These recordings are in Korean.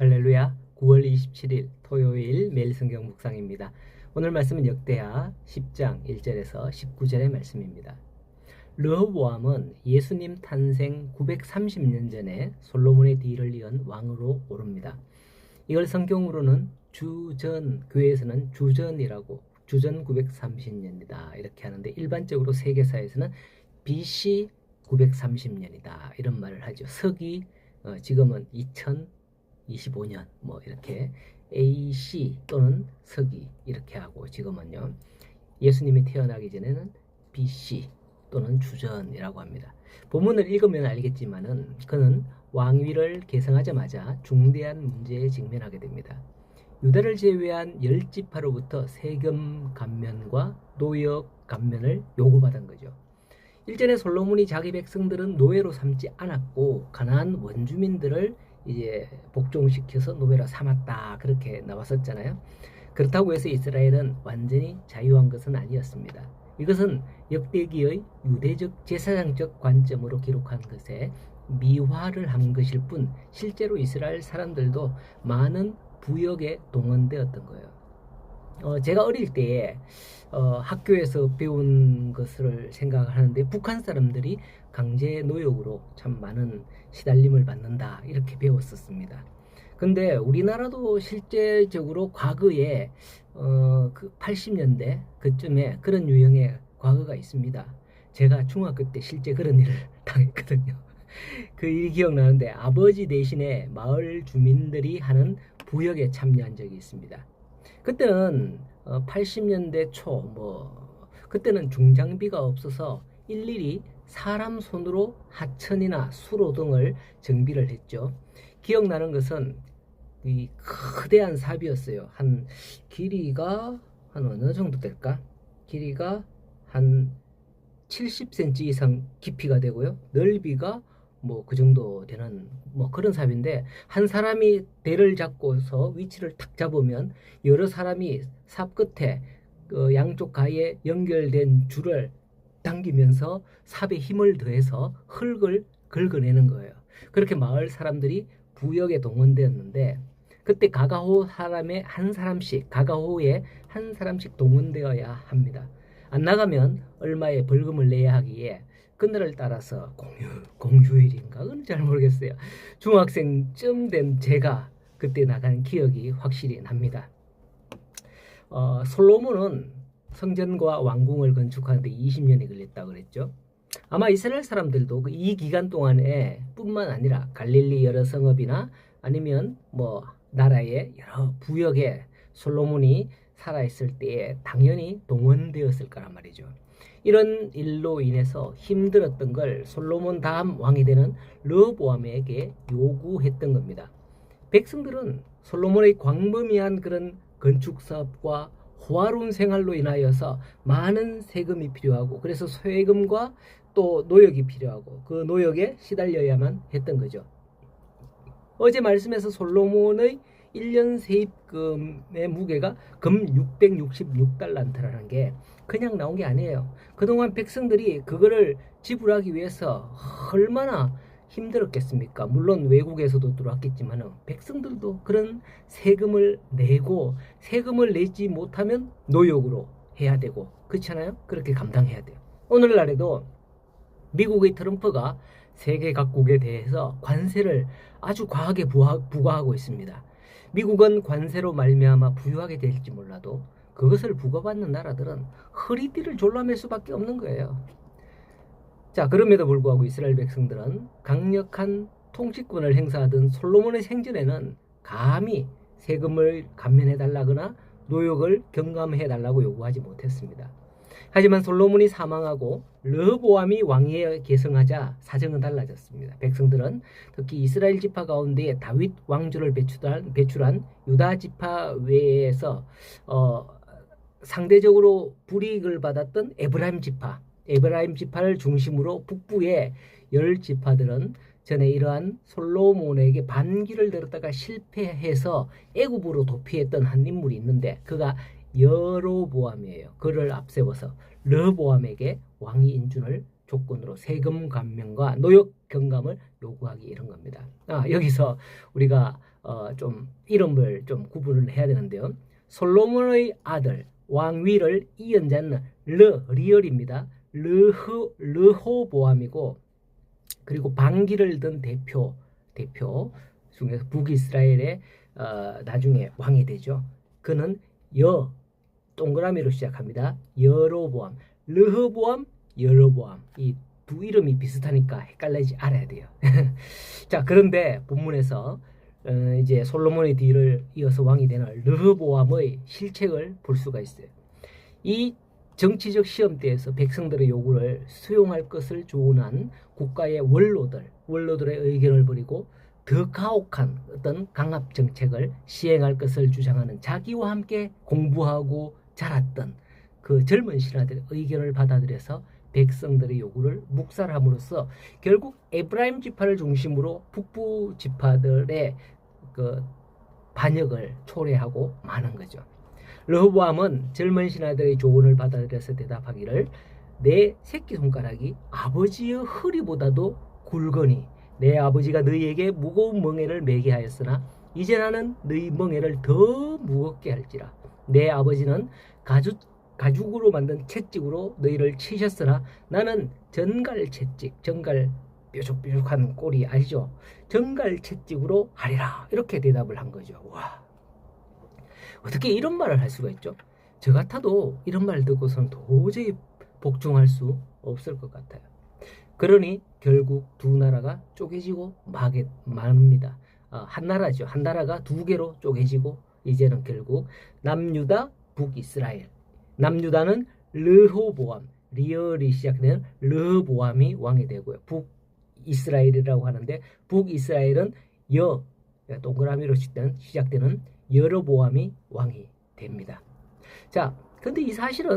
할렐루야. 9월 27일 토요일 매일 성경 묵상입니다. 오늘 말씀은 역대하 10장 1절에서 19절의 말씀입니다. 르호보암은 예수님 탄생 930년 전에 솔로몬의 뒤를 이은 왕으로 오릅니다. 이걸 성경으로는 교회에서는 주전이라고 주전 930년이다 이렇게 하는데, 일반적으로 세계사에서는 BC 930년이다 이런 말을 하죠. 서기 지금은 2025년 뭐 이렇게 AC 또는 서기 이렇게 하고, 지금은요 예수님이 태어나기 전에는 BC 또는 주전이라고 합니다. 본문을 읽으면 알겠지만은 그는 왕위를 계승하자마자 중대한 문제에 직면하게 됩니다. 유다를 제외한 10지파로부터 세금 감면과 노역 감면을 요구받은 거죠. 일전에 솔로몬이 자기 백성들은 노예로 삼지 않았고 가나안 원주민들을 이제 복종시켜서 노예로 삼았다 그렇게 나왔었잖아요. 그렇다고 해서 이스라엘은 완전히 자유한 것은 아니었습니다. 이것은 역대기의 유대적 제사장적 관점으로 기록한 것에 미화를 한 것일 뿐, 실제로 이스라엘 사람들도 많은 부역에 동원되었던 거예요. 제가 어릴 때에 학교에서 배운 것을 생각하는데, 북한 사람들이 강제 노역으로 참 많은 시달림을 받는다 이렇게 배웠었습니다. 근데 우리나라도 실제적으로 과거에 그 80년대 그쯤에 그런 유형의 과거가 있습니다. 제가 중학교 때 실제 그런 일을 당했거든요. 그 일이 기억나는데, 아버지 대신에 마을 주민들이 하는 부역에 참여한 적이 있습니다. 그때는 80년대 초 그때는 중장비가 없어서 일일이 사람 손으로 하천이나 수로 등을 정비를 했죠. 기억나는 것은 이 거대한 삽이었어요. 길이가 한 어느 정도 될까? 길이가 한 70cm 이상 깊이가 되고요. 넓이가 그 정도 되는 그런 삽인데, 한 사람이 대를 잡고서 위치를 탁 잡으면 여러 사람이 삽 끝에 양쪽 가에 연결된 줄을 당기면서 삽에 힘을 더해서 흙을 긁어내는 거예요. 그렇게 마을 사람들이 부역에 동원되었는데, 그때 가가호 사람의 가가호에 한 사람씩 동원되어야 합니다. 안 나가면 얼마의 벌금을 내야 하기에 그날을 따라서 공휴일인가 그건 잘 모르겠어요. 중학생쯤 된 제가 그때 나간 기억이 확실히 납니다. 솔로몬은 성전과 왕궁을 건축하는데 20년이 걸렸다고 그랬죠. 아마 이스라엘 사람들도 이 기간 동안에 뿐만 아니라 갈릴리 여러 성읍이나 아니면 나라의 여러 부역에 솔로몬이 살아있을 때에 당연히 동원되었을 거란 말이죠. 이런 일로 인해서 힘들었던 걸 솔로몬 다음 왕이 되는 르호보암에게 요구했던 겁니다. 백성들은 솔로몬의 광범위한 그런 건축 사업과 호화로운 생활로 인하여서 많은 세금이 필요하고, 그래서 세금과 또 노역이 필요하고 그 노역에 시달려야만 했던 거죠. 어제 말씀에서 솔로몬의 1년 세입금의 무게가 금 666달란트라는 게 그냥 나온 게 아니에요. 그동안 백성들이 그거를 지불하기 위해서 얼마나 힘들었겠습니까? 물론 외국에서도 들어왔겠지만 백성들도 그런 세금을 내고, 세금을 내지 못하면 노역으로 해야 되고, 그렇잖아요? 그렇게 감당해야 돼요. 오늘날에도 미국의 트럼프가 세계 각국에 대해서 관세를 아주 과하게 부과하고 있습니다. 미국은 관세로 말미암아 부유하게 될지 몰라도 그것을 부과받는 나라들은 허리띠를 졸라맬 수밖에 없는 거예요. 자, 그럼에도 불구하고 이스라엘 백성들은 강력한 통치권을 행사하던 솔로몬의 생전에는 감히 세금을 감면해달라거나 노역을 경감해달라고 요구하지 못했습니다. 하지만 솔로몬이 사망하고 르호보암이 왕위에 계승하자 사정은 달라졌습니다. 백성들은 특히 이스라엘 지파 가운데 다윗 왕조를 배출한 유다 지파 외에서 상대적으로 불이익을 받았던 에브라임 지파를 중심으로 북부의 10지파들은 전에 이러한 솔로몬에게 반기를 들었다가 실패해서 애굽으로 도피했던 한 인물이 있는데, 그가 여로보암이에요. 그를 앞세워서 르호보암에게 왕위 인준을 조건으로 세금 감면과 노역 경감을 요구하기 이런 겁니다. 여기서 우리가 좀 이름을 좀 구분을 해야 되는데요. 솔로몬의 아들 왕위를 이은 자는 리얼입니다. 르호보암이고, 그리고 방기를 든 대표 중에서 북이스라엘의 나중에 왕이 되죠. 그는 동그라미로 시작합니다. 여로보암, 르호보암, 여로보암. 이 두 이름이 비슷하니까 헷갈리지 않아야 돼요. 자, 그런데 본문에서 이제 솔로몬의 뒤를 이어서 왕이 되는 르호보암의 실책을 볼 수가 있어요. 이 정치적 시험대에서 백성들의 요구를 수용할 것을 조언한 국가의 원로들의 의견을 버리고 더 가혹한 어떤 강압 정책을 시행할 것을 주장하는, 자기와 함께 공부하고 자랐던 그 젊은 신하들의 의견을 받아들여서 백성들의 요구를 묵살함으로써 결국 에브라임 지파를 중심으로 북부 지파들의 그 반역을 초래하고 마는 거죠. 르호보암은 젊은 신하들의 조언을 받아들여서 대답하기를, 내 새끼손가락이 아버지의 허리보다도 굵으니 내 아버지가 너희에게 무거운 멍에를 매게 하였으나 이제 나는 너희 멍에를 더 무겁게 할지라. 내 아버지는 가죽으로 만든 채찍으로 너희를 치셨으나 나는 전갈 채찍, 전갈 뾰족뾰족한 꼬리 아시죠? 전갈 채찍으로 하리라. 이렇게 대답을 한 거죠. 와, 어떻게 이런 말을 할 수가 있죠? 저 같아도 이런 말 듣고서는 도저히 복종할 수 없을 것 같아요. 그러니 결국 두 나라가 쪼개지고 맙니다. 한 나라죠. 한 나라가 두 개로 쪼개지고 이제는 결국 남유다, 북이스라엘. 남유다는 르호보암, 리얼이 시작되는 르호보암이 왕이 되고요. 북이스라엘이라고 하는데 북이스라엘은 동그라미로 시작되는 여로보암이 왕이 됩니다. 자, 근데 이 사실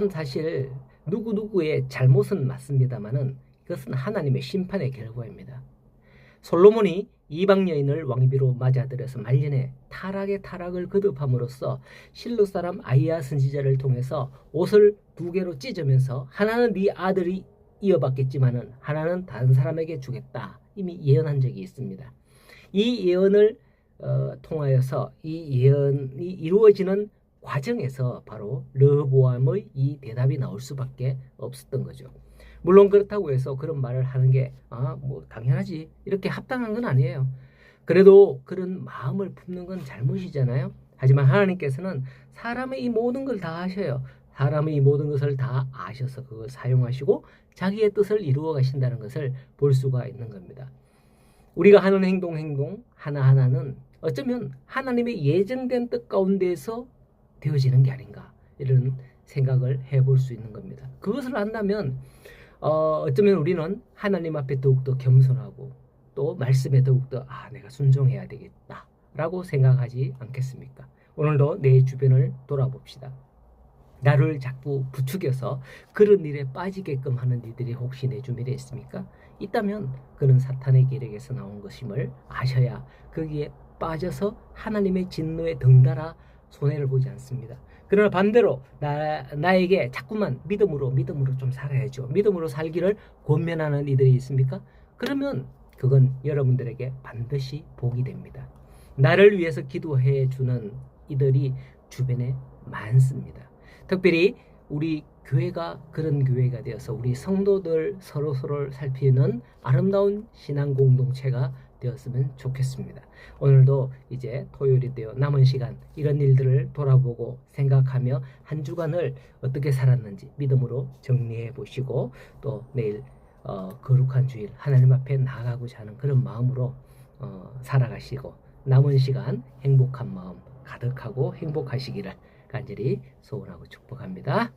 누구누구의 잘못은 맞습니다만은 이것은 하나님의 심판의 결과입니다. 솔로몬이 이방 여인을 왕비로 맞아들여서 말년에 타락의 타락을 거듭함으로써 실로 사람 아히야 선지자를 통해서 옷을 두 개로 찢으면서 하나는 네 아들이 이어받겠지만은 하나는 다른 사람에게 주겠다, 이미 예언한 적이 있습니다. 이 예언을 통하여서 이 예언이 이루어지는 과정에서 바로 르호보암의 이 대답이 나올 수밖에 없었던 거죠. 물론 그렇다고 해서 그런 말을 하는 게 당연하지 이렇게 합당한 건 아니에요. 그래도 그런 마음을 품는 건 잘못이잖아요. 하지만 하나님께서는 사람의 이 모든 걸 다 아셔요. 사람의 이 모든 것을 다 아셔서 그걸 사용하시고 자기의 뜻을 이루어 가신다는 것을 볼 수가 있는 겁니다. 우리가 하는 행동 하나하나는 어쩌면 하나님의 예정된 뜻 가운데에서 되어지는 게 아닌가, 이런 생각을 해볼 수 있는 겁니다. 그것을 안다면 어쩌면 우리는 하나님 앞에 더욱더 겸손하고 또 말씀에 더욱더 내가 순종해야 되겠다 라고 생각하지 않겠습니까? 오늘도 내 주변을 돌아봅시다. 나를 자꾸 부추겨서 그런 일에 빠지게끔 하는 이들이 혹시 내 주변에 있습니까? 있다면 그는 사탄의 계략에서 나온 것임을 아셔야 거기에 빠져서 하나님의 진노에 덩달아 손해를 보지 않습니다. 그러나 반대로 나에게 자꾸만 믿음으로 좀 살아야죠, 믿음으로 살기를 권면하는 이들이 있습니까? 그러면 그건 여러분들에게 반드시 복이 됩니다. 나를 위해서 기도해 주는 이들이 주변에 많습니다. 특별히 우리 교회가 그런 교회가 되어서 우리 성도들 서로를 살피는 아름다운 신앙 공동체가 되었으면 좋겠습니다. 오늘도 이제 토요일이 되어 남은 시간 이런 일들을 돌아보고 생각하며 한 주간을 어떻게 살았는지 믿음으로 정리해 보시고 또 내일 거룩한 주일 하나님 앞에 나아가고자 하는 그런 마음으로 살아가시고 남은 시간 행복한 마음 가득하고 행복하시기를 간절히 소원하고 축복합니다.